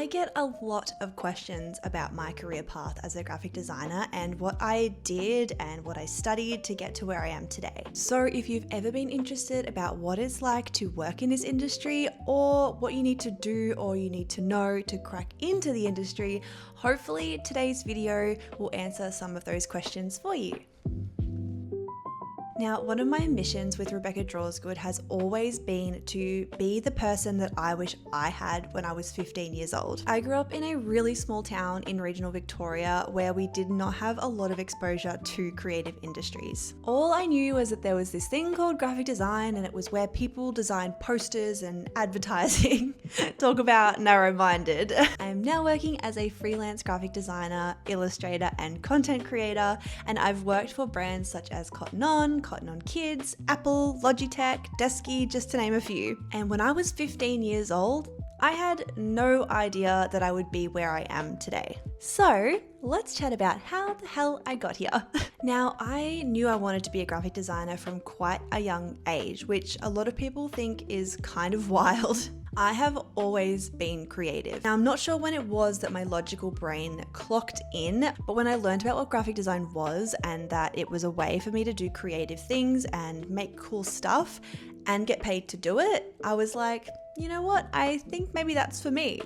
I get a lot of questions about my career path as a graphic designer and what I did and what I studied to get to where I am today. So if you've ever been interested about what it's like to work in this industry or what you need to do or you need to know to crack into the industry, hopefully today's video will answer some of those questions for you. Now, one of my missions with Rebecca Draws Good has always been to be the person that I wish I had when I was 15 years old. I grew up in a really small town in regional Victoria where we did not have a lot of exposure to creative industries. All I knew was that there was this thing called graphic design and it was where people designed posters and advertising. Talk about narrow-minded. I am now working as a freelance graphic designer, illustrator, and content creator, and I've worked for brands such as Cotton On Kids, Apple, Logitech, Desky, just to name a few. And when I was 15 years old, I had no idea that I would be where I am today. So let's chat about how the hell I got here. Now, I knew I wanted to be a graphic designer from quite a young age, which a lot of people think is kind of wild. I have always been creative. Now, I'm not sure when it was that my logical brain clocked in, but when I learned about what graphic design was and that it was a way for me to do creative things and make cool stuff and get paid to do it, I was like, you know what? I think maybe that's for me.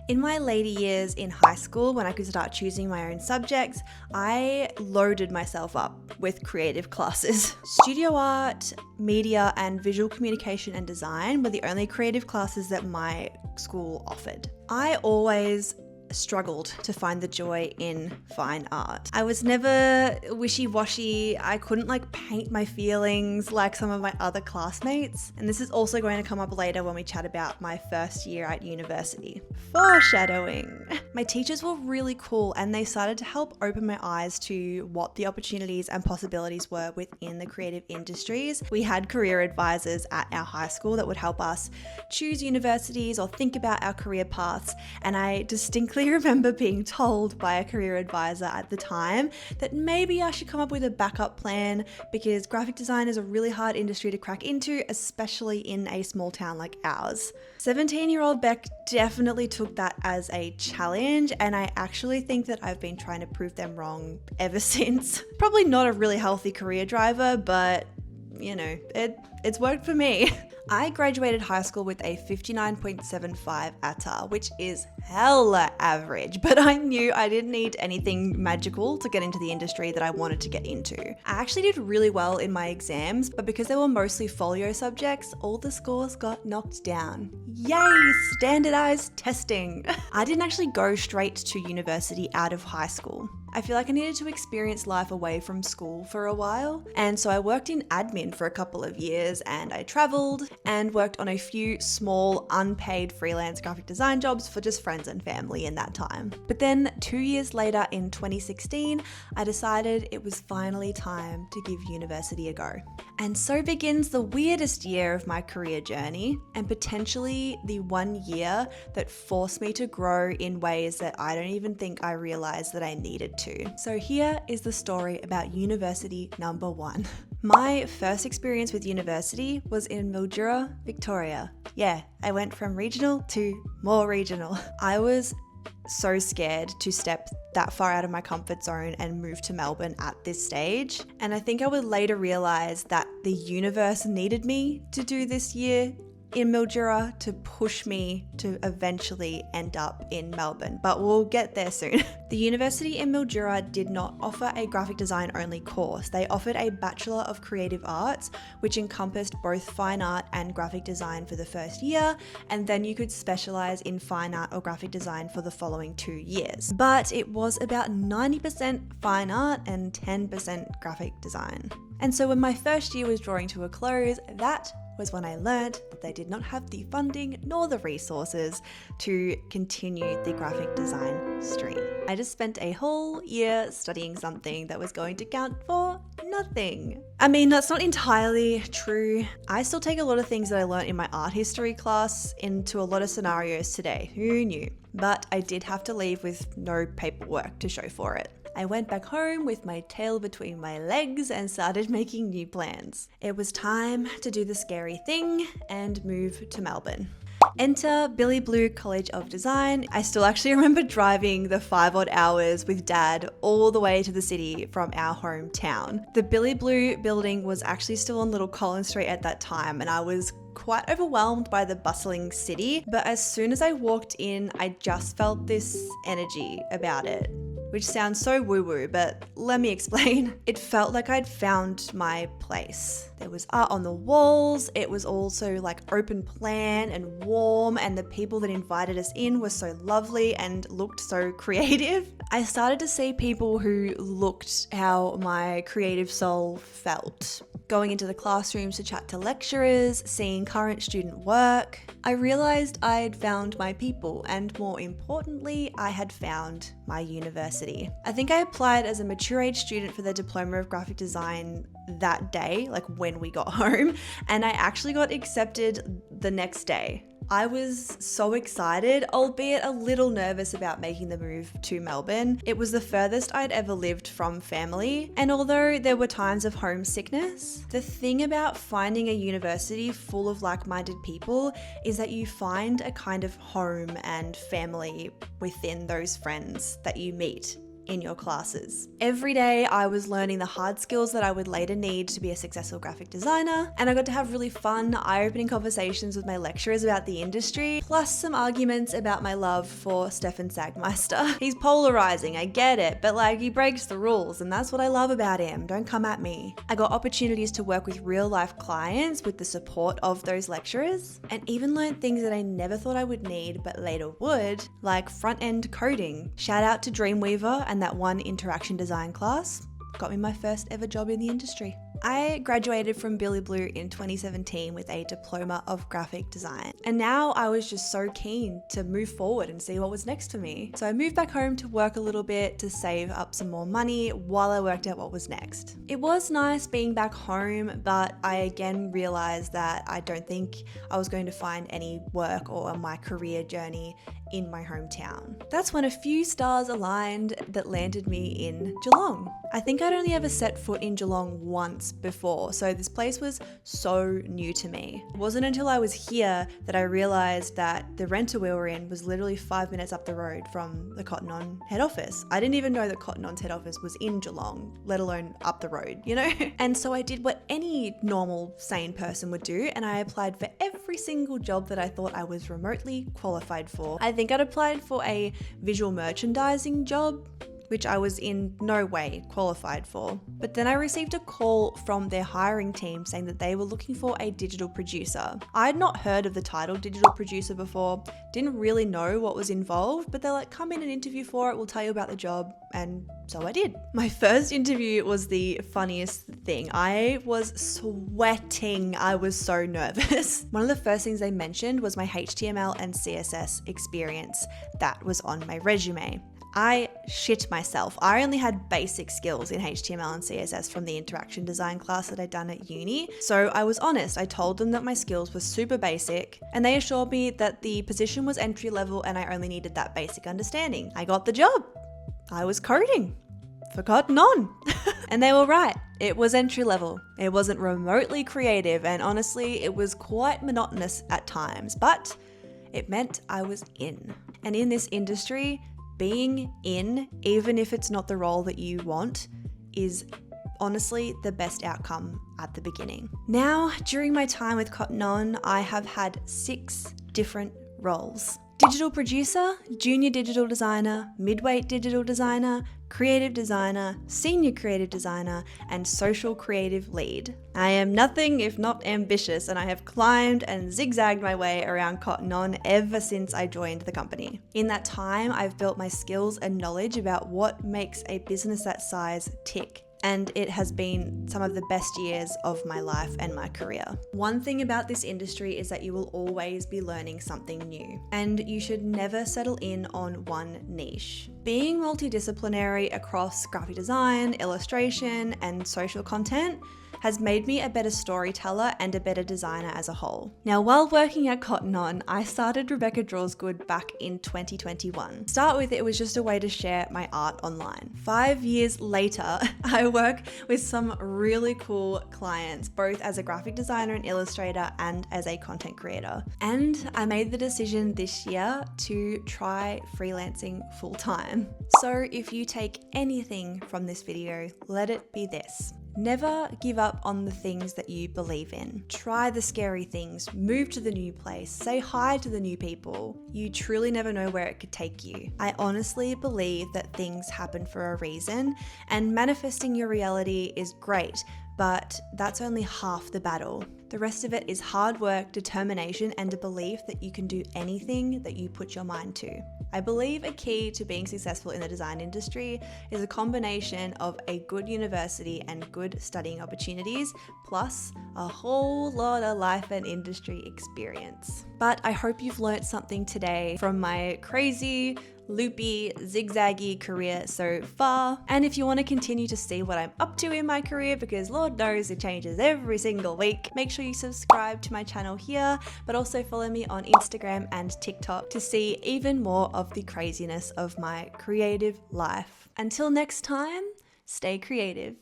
In my later years in high school, when I could start choosing my own subjects, I loaded myself up with creative classes. Studio art, media, and visual communication and design were the only creative classes that my school offered. I always struggled to find the joy in fine art. I was never wishy-washy. I couldn't paint my feelings like some of my other classmates. And this is also going to come up later when we chat about my first year at university. Foreshadowing. My teachers were really cool and they started to help open my eyes to what the opportunities and possibilities were within the creative industries. We had career advisors at our high school that would help us choose universities or think about our career paths. And I distinctly remember being told by a career advisor at the time that maybe I should come up with a backup plan because graphic design is a really hard industry to crack into, especially in a small town like ours. 17-year-old Beck definitely took that as a challenge, and I actually think that I've been trying to prove them wrong ever since. Probably not a really healthy career driver, but you know, it's worked for me. I graduated high school with a 59.75 ATAR, which is hella average, but I knew I didn't need anything magical to get into the industry that I wanted to get into. I actually did really well in my exams, but because they were mostly folio subjects, all the scores got knocked down. Yay, standardized testing. I didn't actually go straight to university out of high school. I feel like I needed to experience life away from school for a while, and so I worked in admin for a couple of years and I traveled and worked on a few small unpaid freelance graphic design jobs for just friends and family in that time. But then 2 years later in 2016, I decided it was finally time to give university a go. And so begins the weirdest year of my career journey and potentially the 1 year that forced me to grow in ways that I don't even think I realized that I needed to. So here is the story about university number 1. My first experience with university was in Mildura, Victoria. Yeah, I went from regional to more regional. I was so scared to step that far out of my comfort zone and move to Melbourne at this stage. And I think I would later realize that the universe needed me to do this year in Mildura to push me to eventually end up in Melbourne, but we'll get there soon. The university in Mildura did not offer a graphic design only course. They offered a Bachelor of Creative Arts, which encompassed both fine art and graphic design for the first year, and then you could specialize in fine art or graphic design for the following 2 years. But it was about 90% fine art and 10% graphic design. And so when my first year was drawing to a close, that was when I learned that they did not have the funding nor the resources to continue the graphic design stream. I just spent a whole year studying something that was going to count for nothing. I mean, that's not entirely true. I still take a lot of things that I learned in my art history class into a lot of scenarios today. Who knew? But I did have to leave with no paperwork to show for it. I went back home with my tail between my legs and started making new plans. It was time to do the scary thing and move to Melbourne. Enter Billy Blue College of Design. I still actually remember driving the 5 odd hours with dad all the way to the city from our hometown. The Billy Blue building was actually still on Little Collins Street at that time, and I was quite overwhelmed by the bustling city, but as soon as I walked in, I just felt this energy about it, which sounds so woo-woo, but let me explain. It felt like I'd found my place. There was art on the walls, it was also like open plan and warm, and the people that invited us in were so lovely and looked so creative. I started to see people who looked how my creative soul felt. Going into the classrooms to chat to lecturers, seeing current student work, I realized I'd found my people, and more importantly, I had found my university. I think I applied as a mature age student for the Diploma of Graphic Design that day, like when we got home, and I actually got accepted the next day. I was so excited, albeit a little nervous about making the move to Melbourne. It was the furthest I'd ever lived from family, and although there were times of homesickness, the thing about finding a university full of like-minded people is that you find a kind of home and family within those friends that you meet in your classes. Every day I was learning the hard skills that I would later need to be a successful graphic designer, and I got to have really fun, eye-opening conversations with my lecturers about the industry, plus some arguments about my love for Stefan Sagmeister. He's polarizing, I get it, but like he breaks the rules, and that's what I love about him. Don't come at me. I got opportunities to work with real-life clients with the support of those lecturers, and even learned things that I never thought I would need but later would, like front-end coding. Shout out to Dreamweaver and that one interaction design class. Got me my first ever job in the industry. I graduated from Billy Blue in 2017 with a diploma of graphic design. And now I was just so keen to move forward and see what was next for me. So I moved back home to work a little bit to save up some more money while I worked out what was next. It was nice being back home, but I again realized that I don't think I was going to find any work or my career journey in my hometown. That's when a few stars aligned that landed me in Geelong. I think I'd only ever set foot in Geelong once before, so this place was so new to me. It wasn't until I was here that I realized that the renter we were in was literally 5 minutes up the road from the Cotton On head office. I didn't even know that Cotton On's head office was in Geelong, let alone up the road, you know? And so I did what any normal, sane person would do, and I applied for every single job that I thought I was remotely qualified for. I think I'd applied for a visual merchandising job, which I was in no way qualified for. But then I received a call from their hiring team saying that they were looking for a digital producer. I had not heard of the title digital producer before, didn't really know what was involved, but they're like, come in and interview for it, we'll tell you about the job, and so I did. My first interview was the funniest thing. I was sweating. I was so nervous. One of the first things they mentioned was my HTML and CSS experience. That was on my resume. I shit myself. I only had basic skills in HTML and CSS from the interaction design class that I'd done at uni. So I was honest. I told them that my skills were super basic, and they assured me that the position was entry level and I only needed that basic understanding. I got the job. I was coding for Cotton On. And they were right. It was entry level. It wasn't remotely creative, and honestly, it was quite monotonous at times, but it meant I was in. And in this industry, being in, even if it's not the role that you want, is honestly the best outcome at the beginning. Now, during my time with Cotton On, I have had 6 different roles. Digital producer, junior digital designer, midweight digital designer, creative designer, senior creative designer, and social creative lead. I am nothing if not ambitious, and I have climbed and zigzagged my way around Cotton On ever since I joined the company. In that time, I've built my skills and knowledge about what makes a business that size tick. And it has been some of the best years of my life and my career. One thing about this industry is that you will always be learning something new, and you should never settle in on one niche. Being multidisciplinary across graphic design, illustration, and social content has made me a better storyteller and a better designer as a whole. Now, while working at Cotton On, I started Rebecca Draws Good back in 2021. To start with, it was just a way to share my art online. 5 years later, I work with some really cool clients, both as a graphic designer and illustrator and as a content creator. And I made the decision this year to try freelancing full time. So if you take anything from this video, let it be this. Never give up on the things that you believe in. Try the scary things, move to the new place, say hi to the new people. You truly never know where it could take you. I honestly believe that things happen for a reason, and manifesting your reality is great, but that's only half the battle. The rest of it is hard work, determination, and a belief that you can do anything that you put your mind to. I believe a key to being successful in the design industry is a combination of a good university and good studying opportunities, plus a whole lot of life and industry experience. But I hope you've learned something today from my crazy, loopy, zigzaggy career so far. And if you want to continue to see what I'm up to in my career, because Lord knows it changes every single week, make sure you subscribe to my channel here, but also follow me on Instagram and TikTok to see even more of the craziness of my creative life. Until next time, stay creative.